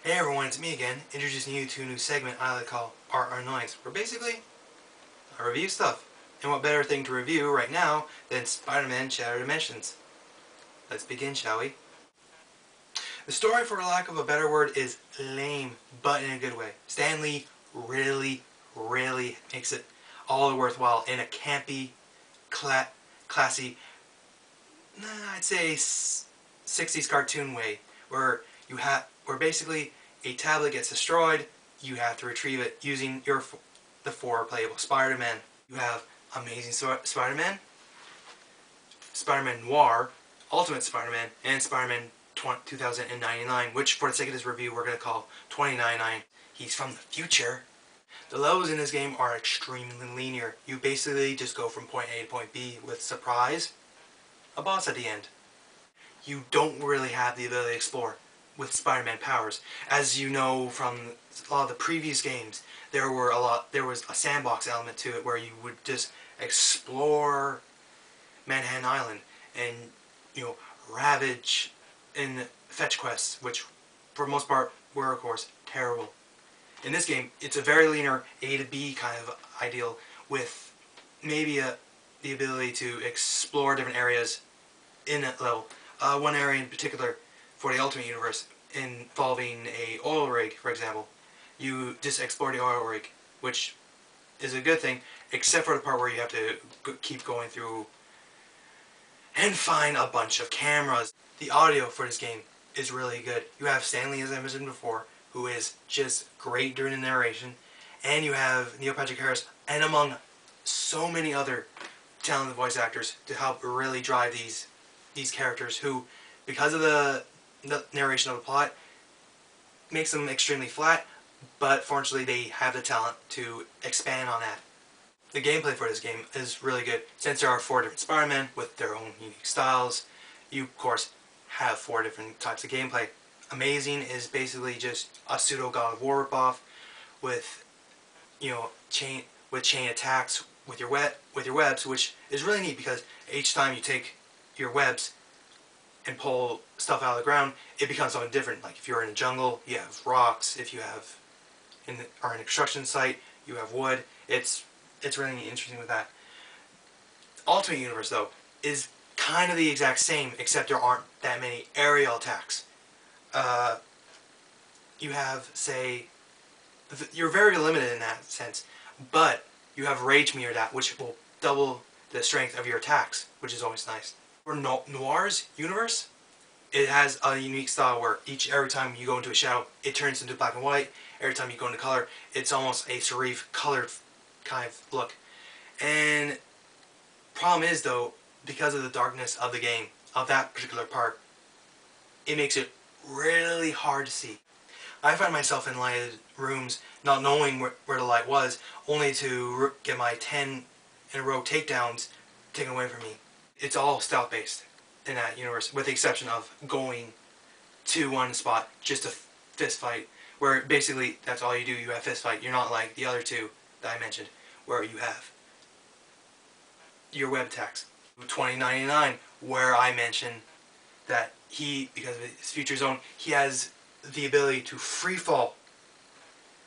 Hey everyone, it's me again, introducing you to a new segment I like to call Annoyance, where basically I review stuff. And what better thing to review right now than Spider-Man-Shattered Dimensions? Let's begin, shall we? The story, for lack of a better word, is lame, but in a good way. Stan Lee really makes it all worthwhile in a campy, classy, I'd say 60s cartoon way, where basically a tablet gets destroyed, you have to retrieve it using the four playable Spider-Man. You have Amazing Spider-Man, Spider-Man Noir, Ultimate Spider-Man, and Spider-Man 2099, which for the sake of this review we're going to call 2099. He's from the future. The levels in this game are extremely linear. You basically just go from point A to point B with surprise, a boss at the end. You don't really have the ability to explore with Spider-Man powers. As you know from a lot of the previous games, there was a sandbox element to it where you would just explore Manhattan Island and, ravage in fetch quests, which for the most part were of course terrible. In this game, it's a very linear A to B kind of ideal with maybe the ability to explore different areas in that level. One area in particular for the Ultimate Universe involving a oil rig, for example. You just explore the oil rig, which is a good thing, except for the part where you have to keep going through and find a bunch of cameras. The audio for this game is really good. You have Stan Lee, as I mentioned before, who is just great during the narration, and you have Neil Patrick Harris, and among so many other talented voice actors to help really drive these characters who, because of the narration of the plot, makes them extremely flat, but fortunately they have the talent to expand on that. The gameplay for this game is really good. Since there are 4 different Spider-Men with their own unique styles, you of course have 4 different types of gameplay. Amazing is basically just a pseudo God of War ripoff with chain attacks with your webs, which is really neat because each time you take your webs and pull stuff out of the ground, it becomes something different. Like if you're in a jungle, you have rocks. If you are in a construction site, you have wood. It's really interesting with that. Ultimate Universe, though, is kind of the exact same, except there aren't that many aerial attacks. You have, say, you're very limited in that sense, but you have Rage Meter that, which will double the strength of your attacks, which is always nice. For Noir's universe, it has a unique style where every time you go into a shadow, it turns into black and white. Every time you go into color, it's almost a serif colored kind of look. And problem is, though, because of the darkness of the game, of that particular part, it makes it really hard to see. I find myself in lighted rooms not knowing where the light was, only to get my 10 in a row takedowns taken away from me. It's all stealth based in that universe, with the exception of going to one spot just to fist fight, where basically that's all you do. You have fist fight. You're not like the other 2 that I mentioned, where you have your web attacks. 2099, where I mentioned that because of his future zone, he has the ability to free fall,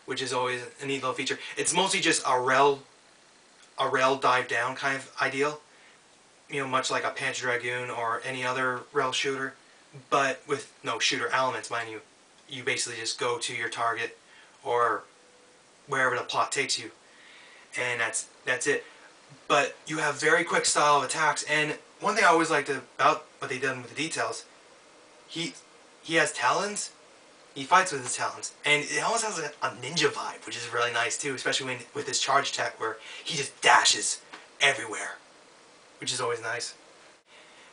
which is always a neat little feature. It's mostly just a rail dive down kind of ideal, much like a Panzer Dragoon or any other rail shooter, but with no shooter elements, mind you. You basically just go to your target or wherever the plot takes you, and that's it. But you have very quick style of attacks, and one thing I always liked about what they done with the details, he has talons. He fights with his talons, and it almost has like a ninja vibe, which is really nice too, especially with his charge attack where he just dashes everywhere, which is always nice.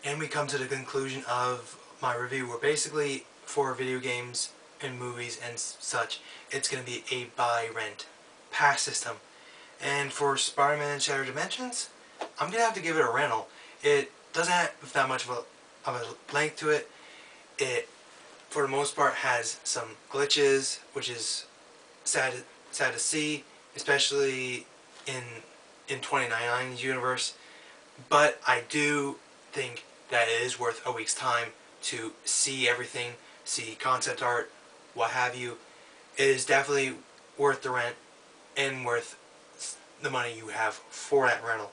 And we come to the conclusion of my review, where basically for video games and movies and such, it's going to be a buy, rent, pass system. And for Spider-Man-Shattered Dimensions, I'm going to have to give it a rental. It doesn't have that much of a length to it. It, for the most part, has some glitches, which is sad to see, especially in 2099's universe. But I do think that it is worth a week's time to see everything, see concept art, what have you, it is definitely worth the rent and worth the money you have for that rental.